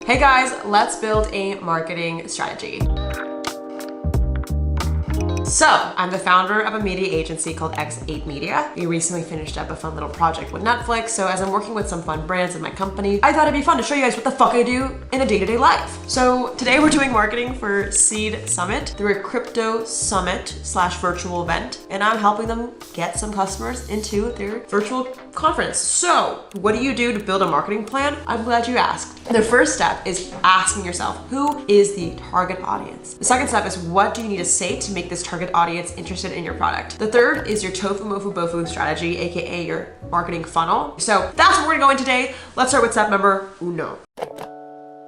Hey guys, let's build a marketing strategy. So, I'm the founder of a media agency called X8 Media. We recently finished up a fun little project with Netflix, so as I'm working with some fun brands in my company, I thought it'd be fun to show you guys what the fuck I do in a day-to-day life. So today we're doing marketing for Seed Summit. They're a crypto summit / virtual event, and I'm helping them get some customers into their virtual conference. So, what do you do to build a marketing plan? I'm glad you asked. The first step is asking yourself, who is the target audience? The second step is, what do you need to say to make this target audience interested in your product? The third is your tofu mofu bofu strategy, aka your marketing funnel. So that's what we're gonna go in today. Let's start with step number uno.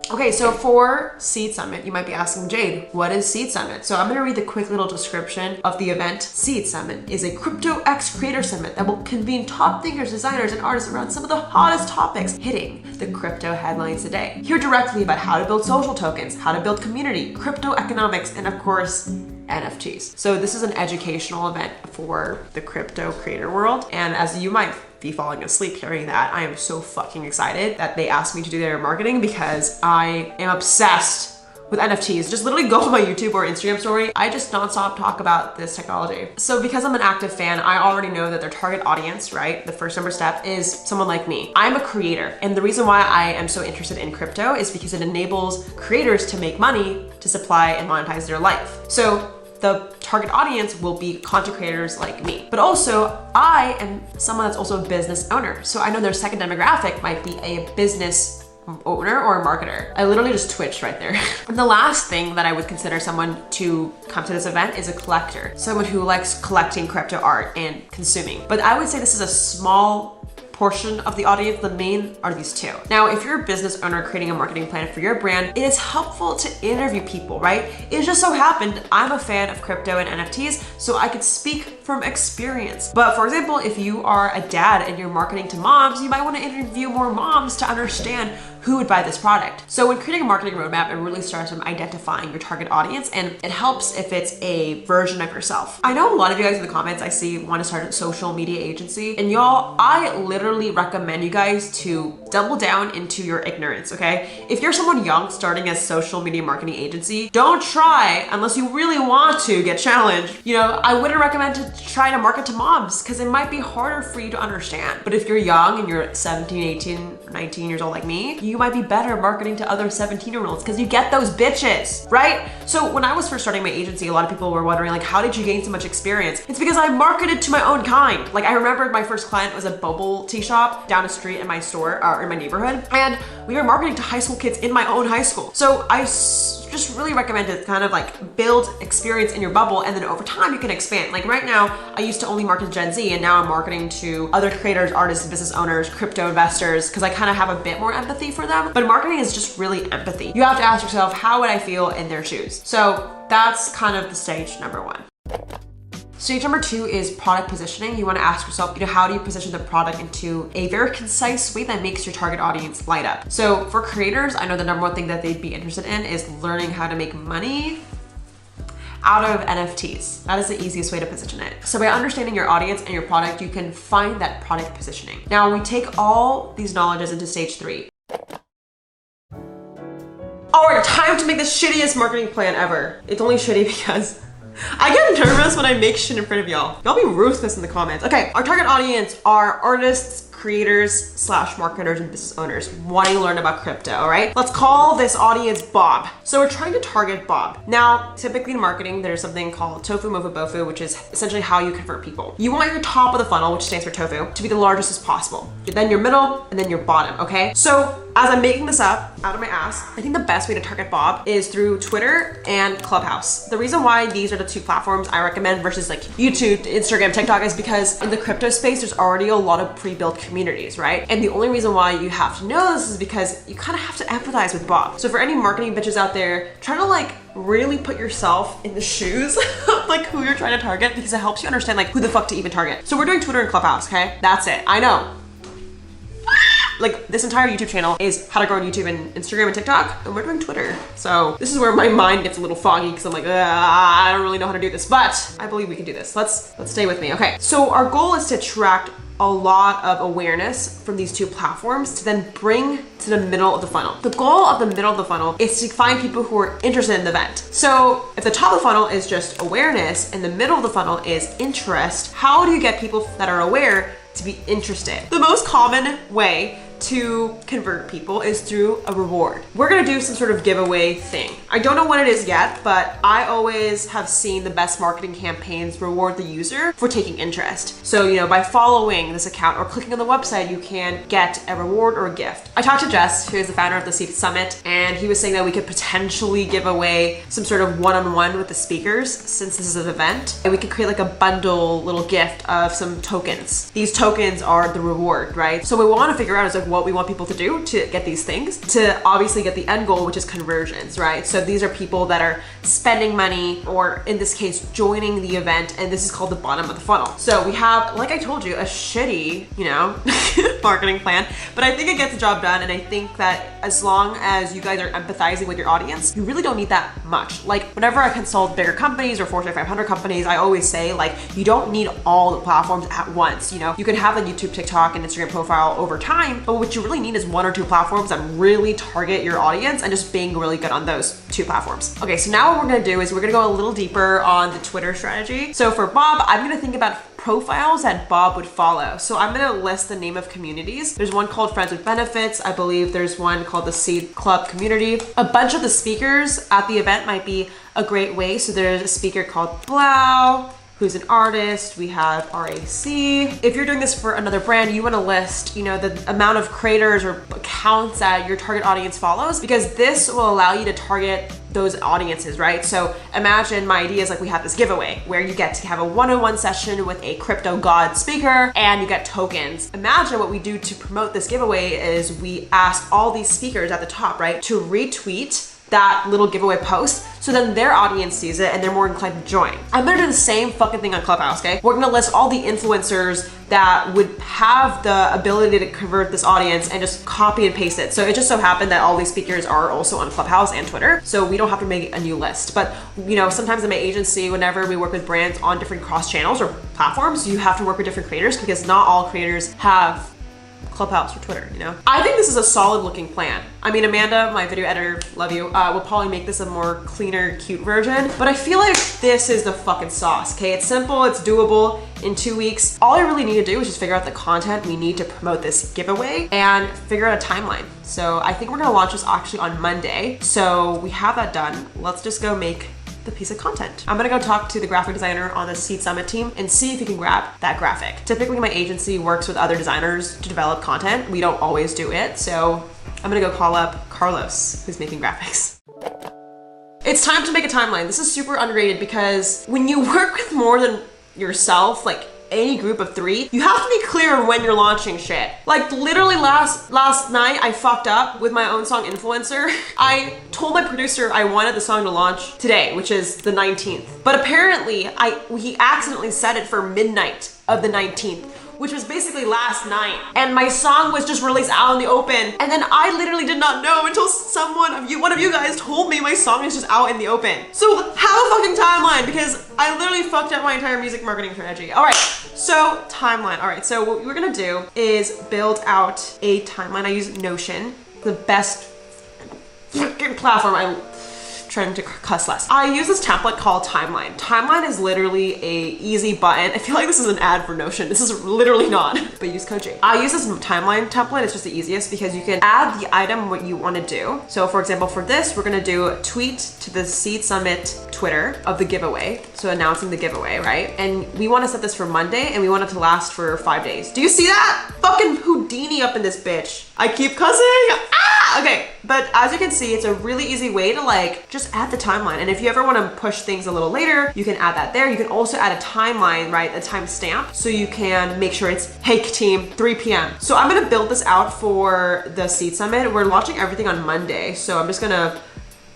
Okay, so for Seed Summit, you might be asking, Jade, what is Seed Summit? So I'm gonna read the quick little description of the event. Seed Summit is a Crypto X Creator Summit that will convene top thinkers, designers, and artists around some of the hottest topics hitting the crypto headlines today. Hear directly about how to build social tokens, how to build community, crypto economics, and of course, NFTs. So this is an educational event for the crypto creator world. And as you might be falling asleep hearing that, I am so fucking excited that they asked me to do their marketing because I am obsessed with NFTs. Just literally go to my YouTube or Instagram story. I just nonstop talk about this technology. So because I'm an active fan, I already know that their target audience, right? The first number step is someone like me. I'm a creator. And the reason why I am so interested in crypto is because it enables creators to make money to supply and monetize their life. So the target audience will be content creators like me. But also, I am someone that's also a business owner. So I know their second demographic might be a business owner or a marketer. I literally just twitched right there. And the last thing that I would consider someone to come to this event is a collector. Someone who likes collecting crypto art and consuming. But I would say this is a small portion of the audience. The main are these two. Now, if you're a business owner creating a marketing plan for your brand, it is helpful to interview people, right? It just so happened I'm a fan of crypto and NFTs, so I could speak from experience. But for example, if you are a dad and you're marketing to moms, you might want to interview more moms to understand who would buy this product. So when creating a marketing roadmap, it really starts from identifying your target audience, and it helps if it's a version of yourself. I know a lot of you guys in the comments I see want to start a social media agency, and y'all, I literally recommend you guys to double down into your ignorance, okay? If you're someone young starting a social media marketing agency, don't try unless you really want to get challenged. You know, I wouldn't recommend to try to market to moms because it might be harder for you to understand. But if you're young and you're 17, 18, 19 years old like me, you might be better marketing to other 17-year-olds because you get those bitches, right? So when I was first starting my agency, a lot of people were wondering, like, how did you gain so much experience? It's because I marketed to my own kind. Like, I remember my first client was a bubble tea shop down the street in my store, or in my neighborhood, and we were marketing to high school kids in my own high school. So I just really recommend to kind of like build experience in your bubble, and then over time you can expand. Like right now, I used to only market to Gen Z, and now I'm marketing to other creators, artists, business owners, crypto investors, because I kind of have a bit more empathy for them. But marketing is just really empathy. You have to ask yourself, how would I feel in their shoes? So that's kind of the stage number one. Stage number two is product positioning. You want to ask yourself, you know, how do you position the product into a very concise way that makes your target audience light up? So for creators, I know the number one thing that they'd be interested in is learning how to make money out of NFTs. That is the easiest way to position it. So by understanding your audience and your product, you can find that product positioning. Now we take all these knowledges into stage three. All right, time to make the shittiest marketing plan ever. It's only shitty because I get nervous when I make shit in front of y'all. Y'all be ruthless in the comments. Okay, our target audience are artists, creators / marketers and business owners wanting to learn about crypto, all right? Let's call this audience Bob. So we're trying to target Bob. Now, typically in marketing, there's something called tofu mofu bofu, which is essentially how you convert people. You want your top of the funnel, which stands for tofu, to be the largest as possible. Then your middle, and then your bottom, okay? So as I'm making this up out of my ass, I think the best way to target Bob is through Twitter and Clubhouse. The reason why these are the two platforms I recommend versus like YouTube, Instagram, TikTok is because in the crypto space, there's already a lot of pre-built communities, right? And the only reason why you have to know this is because you kind of have to empathize with Bob. So for any marketing bitches out there, try to like really put yourself in the shoes of like who you're trying to target, because it helps you understand like who the fuck to even target. So we're doing Twitter and Clubhouse, okay? That's it. I know. Like this entire YouTube channel is how to grow on YouTube and Instagram and TikTok, and we're doing Twitter. So this is where my mind gets a little foggy because I'm like, I don't really know how to do this, but I believe we can do this. Let's stay with me. Okay, so our goal is to attract a lot of awareness from these two platforms to then bring to the middle of the funnel. The goal of the middle of the funnel is to find people who are interested in the event. So if the top of the funnel is just awareness and the middle of the funnel is interest, how do you get people that are aware to be interested? The most common way to convert people is through a reward. We're gonna do some sort of giveaway thing. I don't know what it is yet, but I always have seen the best marketing campaigns reward the user for taking interest. So, by following this account or clicking on the website, you can get a reward or a gift. I talked to Jess, who is the founder of the Seed Summit, and he was saying that we could potentially give away some sort of one-on-one with the speakers since this is an event. And we could create like a bundle little gift of some tokens. These tokens are the reward, right? So what we wanna figure out is like what we want people to do to get these things, to obviously get the end goal, which is conversions, right? So these are people that are spending money, or in this case, joining the event, and this is called the bottom of the funnel. So we have, like I told you, a shitty, marketing plan, but I think it gets the job done, and I think that as long as you guys are empathizing with your audience, you really don't need that much. Like whenever I consult bigger companies or Fortune 500 companies, I always say like, you don't need all the platforms at once, You can have a YouTube, TikTok, and Instagram profile over time, but what you really need is one or two platforms that really target your audience and just being really good on those two platforms. Okay, so now what we're gonna do is we're gonna go a little deeper on the Twitter strategy. So for Bob, I'm gonna think about profiles that Bob would follow. So I'm gonna list the name of communities. There's one called Friends with Benefits. I believe there's one called the Seed Club Community. A bunch of the speakers at the event might be a great way. So there's a speaker called Blau, who's an artist. We have RAC. If you're doing this for another brand, you wanna list, the amount of creators or accounts that your target audience follows, because this will allow you to target those audiences, right? So imagine my idea is like we have this giveaway where you get to have a one-on-one session with a crypto god speaker and you get tokens. Imagine what we do to promote this giveaway is we ask all these speakers at the top, right, to retweet that little giveaway post, so then their audience sees it and they're more inclined to join. I'm gonna do the same fucking thing on Clubhouse, okay? We're gonna list all the influencers that would have the ability to convert this audience and just copy and paste it. So it just so happened that all these speakers are also on Clubhouse and Twitter, so we don't have to make a new list. But sometimes in my agency, whenever we work with brands on different cross channels or platforms, you have to work with different creators because not all creators have Clubhouse or Twitter, I think this is a solid looking plan. I mean, Amanda, my video editor, love you, will probably make this a more cleaner, cute version, but I feel like this is the fucking sauce, okay? It's simple, it's doable in 2 weeks. All I really need to do is just figure out the content we need to promote this giveaway and figure out a timeline. So I think we're gonna launch this actually on Monday. So we have that done. Let's just go make the piece of content. I'm gonna go talk to the graphic designer on the Seed Summit team and see if he can grab that graphic. Typically my agency works with other designers to develop content. We don't always do it. So I'm gonna go call up Carlos, who's making graphics. It's time to make a timeline. This is super underrated because when you work with more than yourself, like any group of 3, you have to be clear on when you're launching shit. Like literally last night, I fucked up with my own song Influencer. I told my producer I wanted the song to launch today, which is the 19th. But apparently he accidentally set it for midnight of the 19th, which was basically last night. And my song was just released out in the open. And then I literally did not know until one of you guys told me my song is just out in the open. So have a fucking timeline because I literally fucked up my entire music marketing strategy. All right, so timeline. All right, so what we're gonna do is build out a timeline. I use Notion, the best fucking platform. I'm trying to cuss less. I use this template called Timeline. Timeline is literally a easy button. I feel like this is an ad for Notion. This is literally not, but use code J. I use this timeline template. It's just the easiest because you can add the item what you want to do. So for example, for this, we're gonna do a tweet to the Seed Summit Twitter of the giveaway. So announcing the giveaway, right? And we want to set this for Monday and we want it to last for 5 days. Do you see that? Fucking Houdini up in this bitch. I keep cussing. Ah! Okay, but as you can see, it's a really easy way to like just add the timeline. And if you ever want to push things a little later, you can add that there. You can also add a timeline, right? A timestamp, so you can make sure it's, hey team, 3 p.m. So I'm gonna build this out for the Seed Summit. We're launching everything on Monday, so I'm just gonna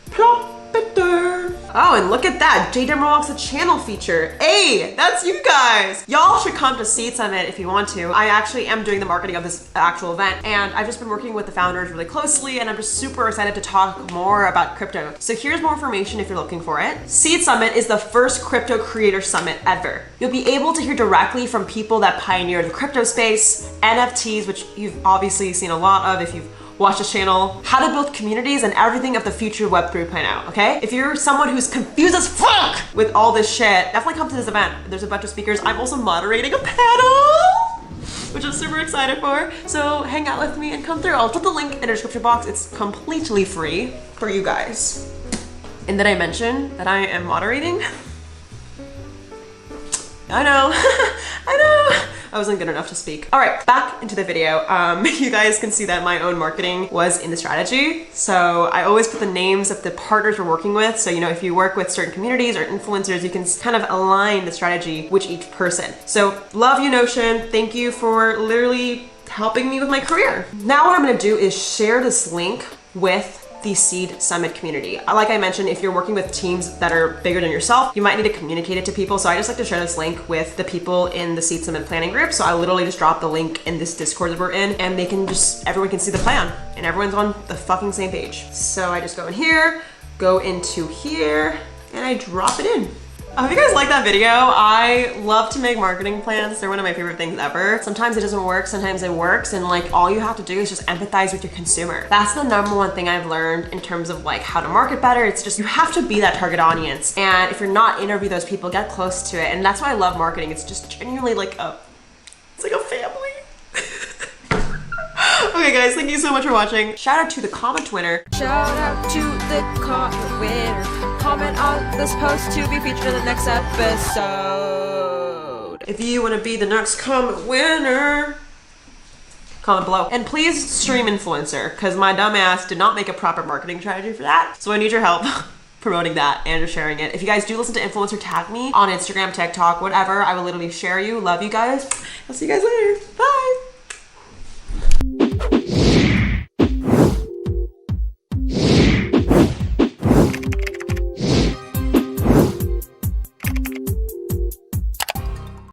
plop it there. Oh, and look at that. Jade Emerald, the channel feature. Hey, that's you guys. Y'all should come to Seed Summit if you want to. I actually am doing the marketing of this actual event, and I've just been working with the founders really closely, and I'm just super excited to talk more about crypto. So here's more information if you're looking for it. Seed Summit is the first crypto creator summit ever. You'll be able to hear directly from people that pioneered the crypto space, NFTs, which you've obviously seen a lot of if you've watch this channel, how to build communities, and everything of the future of Web 3.0, okay? If you're someone who's confused as fuck with all this shit, definitely come to this event. There's a bunch of speakers. I'm also moderating a panel, which I'm super excited for. So hang out with me and come through. I'll put the link in the description box. It's completely free for you guys. And did I mention that I am moderating? I know, I know. I wasn't good enough to speak. All right, back into the video. You guys can see that my own marketing was in the strategy. So I always put the names of the partners we're working with. So, you know, if you work with certain communities or influencers, you can kind of align the strategy with each person. So love you, Notion. Thank you for literally helping me with my career. Now what I'm gonna do is share this link with the Seed Summit community. Like I mentioned, if you're working with teams that are bigger than yourself, you might need to communicate it to people. So I just like to share this link with the people in the Seed Summit planning group. So I literally just drop the link in this Discord that we're in, and everyone can see the plan, and everyone's on the fucking same page. So I just go in here, go into here, and I drop it in. I hope you guys like that video. I love to make marketing plans. They're one of my favorite things ever. Sometimes it doesn't work, sometimes it works, and like all you have to do is just empathize with your consumer. That's the number one thing I've learned in terms of like how to market better. It's just, you have to be that target audience. And if you're not, interview those people, get close to it. And that's why I love marketing. It's just genuinely like it's like a family. Okay guys, thank you so much for watching. Shout out to the comment winner. Shout out to the comment winner. Comment on this post to be featured in the next episode. If you want to be the next comment winner, comment below. And please stream influencer, because my dumb ass did not make a proper marketing strategy for that. So I need your help promoting that and just sharing it. If you guys do listen to influencer, tag me on Instagram, TikTok, whatever. I will literally share you. Love you guys. I'll see you guys later. Bye.